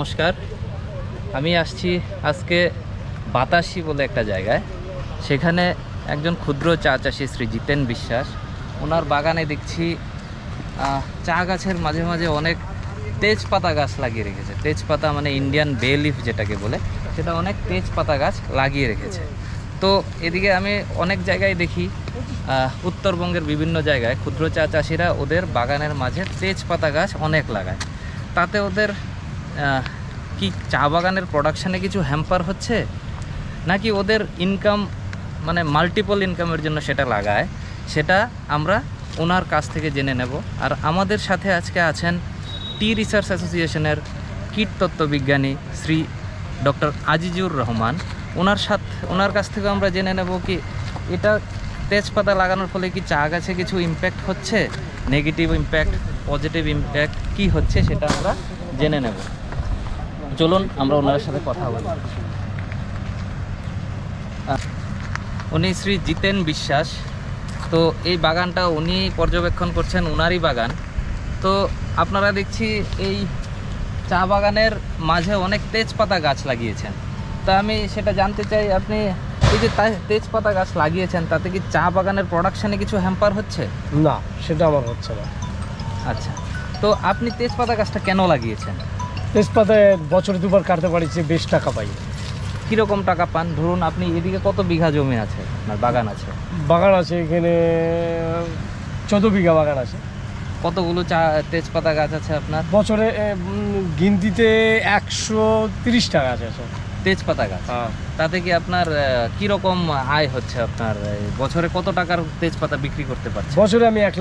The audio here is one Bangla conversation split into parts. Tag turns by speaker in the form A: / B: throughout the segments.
A: নমস্কার, আমি আসছি আজকে বাতাসি বলে একটা জায়গায়। সেখানে একজন ক্ষুদ্র চা চাষি শ্রী জিতেন বিশ্বাস, ওনার বাগানে দেখছি চা গাছের মাঝে মাঝে অনেক তেজপাতা গাছ লাগিয়ে রেখেছে। তেজপাতা মানে ইন্ডিয়ান বে লিফ যেটাকে বলে, সেটা অনেক তেজপাতা গাছ লাগিয়ে রেখেছে। তো এদিকে আমি অনেক জায়গায় দেখি, উত্তরবঙ্গের বিভিন্ন জায়গায় ক্ষুদ্র চা চাষিরা ওদের বাগানের মাঝে তেজপাতা গাছ অনেক লাগায়। তাতে ওদের কি চা বাগানের প্রোডাকশানে কিছু হ্যাম্পার হচ্ছে, নাকি ওদের ইনকাম মানে মাল্টিপল ইনকামের জন্য সেটা লাগায়, সেটা আমরা ওনার কাছ থেকে জেনে নেব। আর আমাদের সাথে আজকে আছেন টি রিসার্চ অ্যাসোসিয়েশনের কীটতত্ত্ব বিজ্ঞানী শ্রী ডক্টর আজিজুর রহমান। ওনার কাছ থেকে আমরা জেনে নেব কি এটা তেজপাতা লাগানোর ফলে কি চা গাছে কিছু ইম্প্যাক্ট হচ্ছে, নেগেটিভ ইম্প্যাক্ট, পজিটিভ ইম্প্যাক্ট কি হচ্ছে সেটা আমরা জেনে নেব। চলুন আমরা ওনার সাথে কথা বলি। উনি শ্রী জিতেন বিশ্বাস। তো এই বাগানটা উনি পর্যবেক্ষণ করছেন, ওনারই বাগান। তো আপনারা দেখছি এই চা বাগানের মাঝে অনেক তেজপাতা গাছ লাগিয়েছেন। তা আমি সেটা জানতে চাই, আপনি এই যে তেজপাতা গাছ লাগিয়েছেন তাতে কি চা বাগানের প্রোডাকশানে কিছু হ্যাম্পার হচ্ছে?
B: না, সেটা আমার হচ্ছে না।
A: আচ্ছা, তো আপনি তেজপাতা গাছটা কেন লাগিয়েছেন?
B: তেজপাতায় বছরে দুবার কাটতে পারছি, বেশ টাকা পাই।
A: কীরকম টাকা পান? ধরুন আপনি এদিকে কত বিঘা জমি আছে, আপনার বাগান আছে?
B: বাগান আছে এখানে 14 বিঘা বাগান আছে।
A: কতগুলো তেজপাতা গাছ আছে আপনার?
B: বছরে গিনতিতে 130 টাকা আছে
A: তেজপাতা গাছ। তাতে কি আপনার কীরকম আয় হচ্ছে? আপনার বছরে কত টাকার তেজপাতা বিক্রি করতে পারছেন?
B: বছরে আমি 1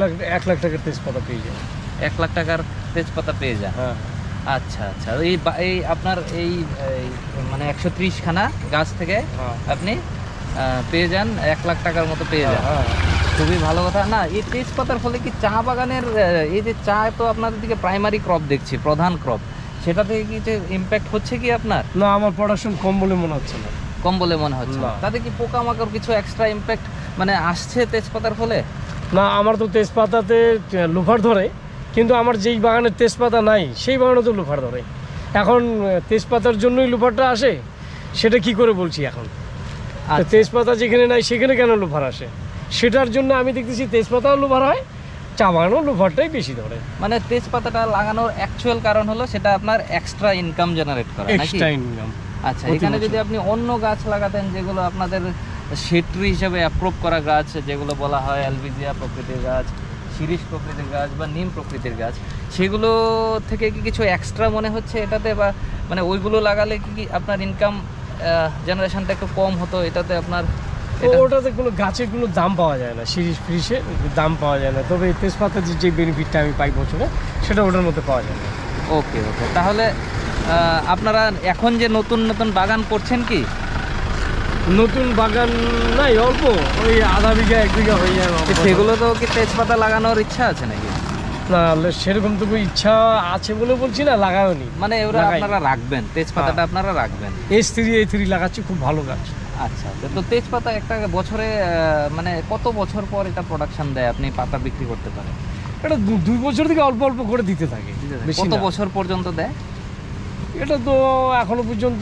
B: লাখ টাকার তেজপাতা পেয়ে যাই।
A: 1 লাখ টাকার তেজপাতা পেয়ে যান?
B: হ্যাঁ।
A: আচ্ছা আচ্ছা, এই আপনার এই মানে 130খানা গাছ থেকে আপনি পেয়ে যান 1 লাখ টাকার মতো পেয়ে যান। খুবই ভালো কথা। না, এই তেজপাতার ফলে কি চা বাগানের এই যে চা তো আপনাদের দিকে প্রাইমারি ক্রপ দেখছি, প্রধান ক্রপ, সেটা থেকে কি যে ইম্প্যাক্ট হচ্ছে কি আপনার?
B: না, আমার প্রোডাকশন কম বলে মনে হচ্ছে না।
A: কম বলে মনে হচ্ছে না? তাতে কি পোকামাকড় কিছু এক্সট্রা ইম্প্যাক্ট মানে আসছে তেজপাতার ফলে?
B: না, আমার তো তেজপাতাতে লোফার ধরে, কিন্তু আমার যেই বাগানের তেজপাতা নাই সেই বাগানে তো লোফার ধরে। এখন তেজপাতার জন্যই লোফারটা আসে, সেটা কি করে বলছি এখন। তেজপাতা যেখানে নাই সেখানে কেন লোফার আসে, সেটার জন্য আমি দেখতেছি তেজপাতাও লোফার হয়, চা বাগানও লোফারটাই বেশি ধরে।
A: মানে তেজপাতাটা লাগানোর অ্যাকচুয়াল কারণ হলো সেটা আপনার এক্সট্রা ইনকাম জেনারেট করা,
B: এক্সট্রা ইনকাম।
A: আচ্ছা, এখানে যদি আপনি অন্য গাছ লাগাতেন যেগুলো আপনাদের সেট্রি হিসেবে অ্যাপ্রুভ করা গাছ, যেগুলো বলা হয় অ্যালবিজিয়া প্রকৃতির গাছ, শিরীষ প্রকৃতির গাছ বা নিম প্রকৃতির গাছ, সেগুলো থেকে কি কিছু এক্সট্রা মনে হচ্ছে এটাতে? বা মানে ওইগুলো লাগালে কি আপনার ইনকাম জেনারেশনটা একটু কম হতো এটাতে আপনার?
B: ওটাতে কোনো গাছের কোনো দাম পাওয়া যায় না, শিরীষ ফ্রিসে দাম পাওয়া যায় না, তবে তেজপাতার যে বেনিফিটটা আমি পাই বছরে সেটা ওটার মধ্যে পাওয়া যায় না।
A: ওকে ওকে, তাহলে আপনারা এখন যে নতুন নতুন বাগান করছেন কি?
B: নতুন বাগান নাই, অল্প ওই আধা বিঘা 1 বিঘা হয়ে যায়।
A: সেগুলো তো কি তেজপাতা লাগানোর ইচ্ছা আছে নাকি?
B: না, সেরকম তো ইচ্ছা আছে বলে বলছি না, লাগাওনি।
A: মানে ওরা আপনারা রাখবেন, তেজপাতাটা আপনারা রাখবেন।
B: A3 লাগাচ্ছি, খুব ভালো গাছ।
A: আচ্ছা, তো তেজপাতা একটা বছরে মানে কত বছর পর এটা প্রোডাকশন দেয়, আপনি পাতা বিক্রি করতে পারেন?
B: এটা 2 বছর থেকে অল্প অল্প করে দিতে থাকে।
A: কত বছর পর্যন্ত দেয়?
B: এটা তো এখনো পর্যন্ত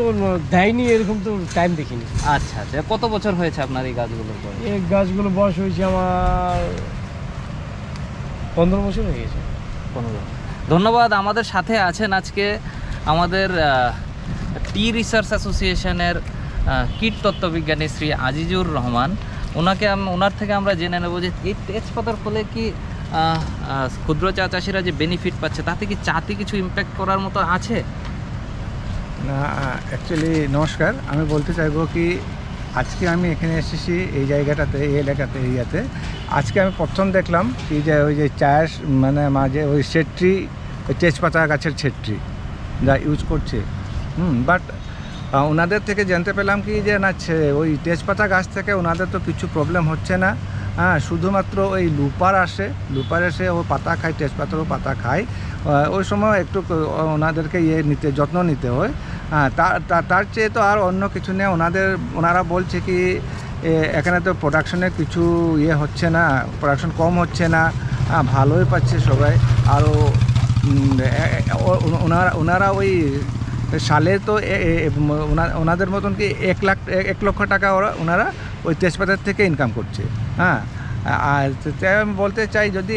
B: দেয়নি, এরকম তো টাইম দেখিনি।
A: আচ্ছা আচ্ছা, কত বছর হয়েছে আপনার এই গাছগুলোর বয়স?
B: এই গাছগুলো বয়স হয়েছে আমার 15 বছর হয়ে গেছে।
A: 15। ধন্যবাদ। আমাদের সাথে আছেন আজকে আমাদের টি রিসার্চ অ্যাসোসিয়েশনের কীটতত্ত্ব বিজ্ঞানী শ্রী আজিজুর রহমান। ওনার থেকে আমরা জেনে নেব যে এই তেজপাতার ফলে কি ক্ষুদ্র চা চাষিরা যে বেনিফিট পাচ্ছে তাতে কি চাতে কিছু ইম্প্যাক্ট করার মতো আছে?
C: না, অ্যাকচুয়ালি নমস্কার, আমি বলতে চাইবো কি আজকে আমি এখানে এসেছি এই জায়গাটাতে, এই এরিয়াতে আজকে আমি প্রথম দেখলাম কি যে ওই যে চায়ের মানে মাঝে ওই সেট্রি, ওই তেজপাতা গাছের সেট্রি যা ইউজ করছে। বাট ওনাদের থেকে জানতে পেলাম কি যে না, ওই তেজপাতা গাছ থেকে ওনাদের তো কিছু প্রবলেম হচ্ছে না। শুধুমাত্র ওই লুপার এসে ও পাতা খায়, তেজপাতারও পাতা খায়। ওই সময় একটু ওনাদেরকে যত্ন নিতে হয়। তার চেয়ে তো আর অন্য কিছু নেই। ওনারা বলছে কি এখানে তো প্রোডাকশনের কিছু হচ্ছে না, প্রোডাকশন কম হচ্ছে না, ভালোই পাচ্ছে সবাই। আরও ওনারা ওই সালে তো ওনাদের মতন কি 1 লক্ষ টাকা ওনারা ওই তেজপাতার থেকে ইনকাম করছে। হ্যাঁ, আর তাই আমি বলতে চাই, যদি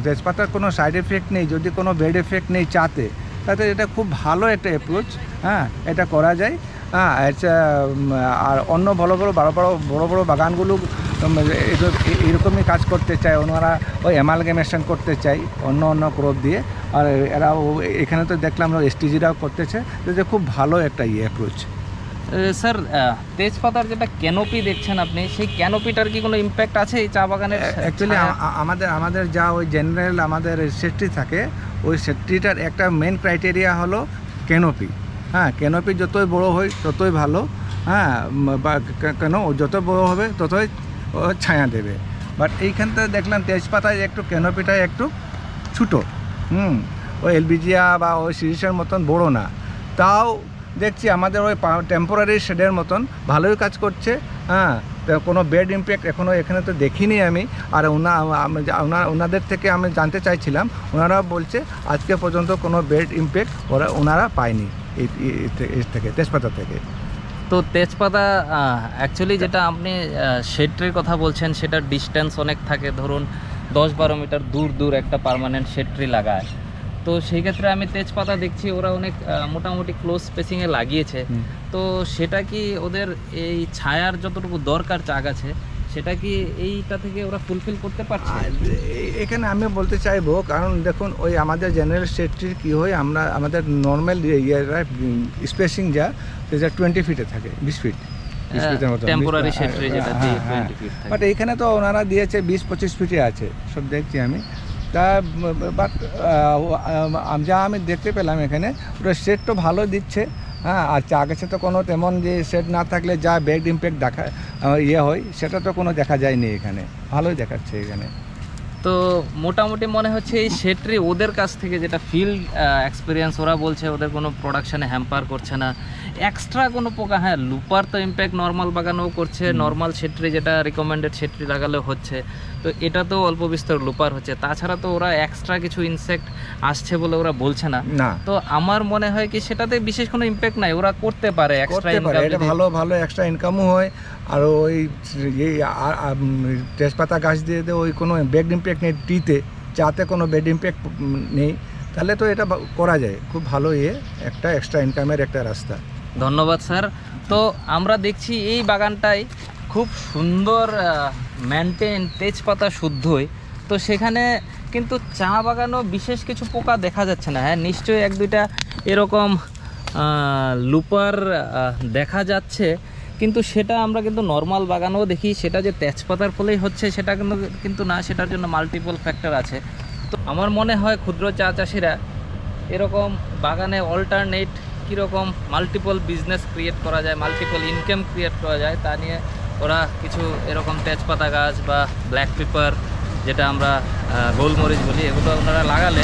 C: তেজপাতার কোনো সাইড এফেক্ট নেই, যদি কোনো বেড এফেক্ট নেই চাতে, তাতে এটা খুব ভালো একটা অ্যাপ্রোচ। হ্যাঁ, এটা করা যায়। হ্যাঁ, আর অন্য বড় বড় বাগানগুলো এরকমই কাজ করতে চায়, ওনারা ওই অ্যামালগামেশন করতে চাই অন্য ক্রপ দিয়ে। আর এরা এখানে তো দেখলাম এসটিজিরাও করতেছে, যে খুব ভালো একটা অ্যাপ্রোচ।
A: স্যার, তেজপাতার যেটা ক্যানোপি দেখছেন আপনি, সেই ক্যানোপিটার কি কোনো ইম্প্যাক্ট আছে এই চা বাগানের?
C: অ্যাকচুয়ালি আমাদের যা ওই জেনারেল আমাদের সেট্রি থাকে, ওই সেট্রিটার একটা মেন ক্রাইটেরিয়া হলো ক্যানোপি। হ্যাঁ, ক্যানোপি যতই বড় হয় ততই ভালো। হ্যাঁ, বা কেন যত বড় হবে ততই ছায়া দেবে। বাট এইখানটা দেখলাম তেজপাতায় একটু ক্যানোপিটায় একটু ছোটো। ওই এলবিজিয়া বা ওই সিরিজের মতন বড় না, তাও দেখছি আমাদের ওই টেম্পোরারি শেডের মতন ভালোই কাজ করছে। হ্যাঁ, কোনো বেড ইম্প্যাক্ট এখনও এখানে তো দেখিনি আমি। আর ওনাদের থেকে আমি জানতে চাইছিলাম, ওনারা বলছে আজকে পর্যন্ত কোনো বেড ইম্প্যাক্ট ওনারা পায়নি এর থেকে, তেজপাতা থেকে।
A: তো তেজপাতা অ্যাকচুয়ালি যেটা আপনি শেডট্রির কথা বলছেন, সেটার ডিস্টেন্স অনেক থাকে, ধরুন 10-12 মিটার দূর একটা পার্মানেন্ট শেডট্রি লাগায়। তো সেই ক্ষেত্রে আমি তেজপাতা দেখছি ওরা অনেক মোটামুটি ক্লোজ স্পেসিংয়ে লাগিয়েছে। তো সেটা কি ওদের এই ছায়ার যতটুকু দরকার চা গাছে, সেটা কি এইটা থেকে ওরা ফুলফিল করতে পারছে?
C: এখানে আমি বলতে চাইবো, কারণ দেখুন ওই আমাদের জেনারেল সেটটির কী হয়, আমাদের নর্মাল স্পেসিং যা 20 ফিটে থাকে, 20 ফিট
A: টেম্পোরারি সেট্রি যেটা 20 ফিট থাকে।
C: বাট এইখানে তো ওনারা দিয়েছে 20-25 ফিটে আছে, সব দেখছি আমি। তা বাট যা আমি দেখতে পেলাম এখানে, ওটা সেট তো ভালো দিচ্ছে। হ্যাঁ, আর চা গাছে তো কোনো তেমন যে সেট না থাকলে যা ব্যাড ইম্প্যাক্ট দেখা হয়, সেটা তো কোনো দেখা যায়নি এখানে, ভালোই দেখাচ্ছে এখানে।
A: তো মোটামুটি মনে হচ্ছে এই সেট্রি ওদের কাছ থেকে যেটা ফিল্ড এক্সপিরিয়েন্স, ওরা বলছে ওদের কোনো প্রোডাকশানে হ্যাম্পার করছে না। এক্সট্রা কোনো পোকা, হ্যাঁ লুপার তো ইম্প্যাক্ট নর্মাল বাগানেও করছে, নর্মাল সেট্রি যেটা রিকমেন্ডেড সেট্রি লাগালেও হচ্ছে, তো এটা তো অল্প বিস্তর লুপার হচ্ছে। তাছাড়া তো ওরা এক্সট্রা কিছু ইনসেক্ট আসছে বলে ওরা বলছে না। তো আমার মনে হয় কি সেটাতে বিশেষ কোনো ইম্প্যাক্ট নাই, ওরা করতে পারে এক্সট্রা ইনকাম,
C: এটা ভালো এক্সট্রা ইনকামও হয়। আর ওই তেজপাতা গাছ দিয়ে ওই কোনো ব্যাড ইম্প্যাক্ট নেই, টিতে চাতে কোনো ব্যাড ইম্প্যাক্ট নেই, তাহলে তো এটা করা যায়, খুব ভালো একটা এক্সট্রা ইনকামের একটা রাস্তা।
A: ধন্যবাদ স্যার। তো আমরা দেখছি এই বাগানটাই খুব সুন্দর মেনটেন, তেজপাতা শুদ্ধই। তো সেখানে কিন্তু চা বাগানও বিশেষ কিছু পোকা দেখা যাচ্ছে না। হ্যাঁ, নিশ্চয়ই 1-2টা এরকম লুপার দেখা যাচ্ছে, কিন্তু সেটা আমরা কিন্তু নর্মাল বাগানেও দেখি। সেটা যে তেজপাতার ফলেই হচ্ছে সেটা কিন্তু না, সেটার জন্য মাল্টিপল ফ্যাক্টর আছে। তো আমার মনে হয় ক্ষুদ্র চা চাষিরা এরকম বাগানে অল্টারনেট কীরকম মাল্টিপল বিজনেস ক্রিয়েট করা যায়, মাল্টিপল ইনকাম ক্রিয়েট করা যায়, তা নিয়ে ওরা কিছু এরকম তেজপাতা গাছ বা ব্ল্যাক পেপার, যেটা আমরা গোলমরিচ বলি, এগুলো ওনারা লাগালে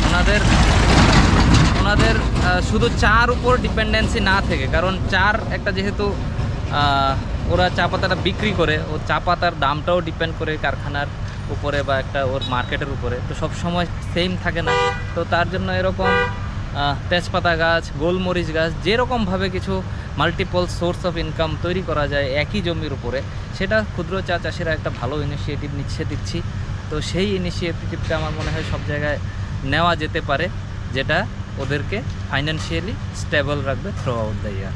A: ওনাদের শুধু চার উপর ডিপেন্ডেন্সি না থেকে, কারণ চার একটা যেহেতু ওরা চা পাতাটা বিক্রি করে, ও চা পাতার দামটাও ডিপেন্ড করে কারখানার উপরে বা একটা ওর মার্কেটের উপরে, তো সব সময় সেম থাকে না। তো তার জন্য এরকম তেজপাতা গাছ, গোলমরিচ গাছ, যেরকমভাবে কিছু মাল্টিপল সোর্স অফ ইনকাম তৈরি করা যায় একই জমির উপরে, সেটা ক্ষুদ্র চা চাষিরা একটা ভালো ইনিশিয়েটিভ দিচ্ছি। তো সেই ইনিশিয়েটিভটা আমার মনে হয় সব জায়গায় নেওয়া যেতে পারে, যেটা ওদেরকে ফাইন্যান্সিয়ালি স্টেবল রাখবে থ্রু আউট দ্য ইয়ার।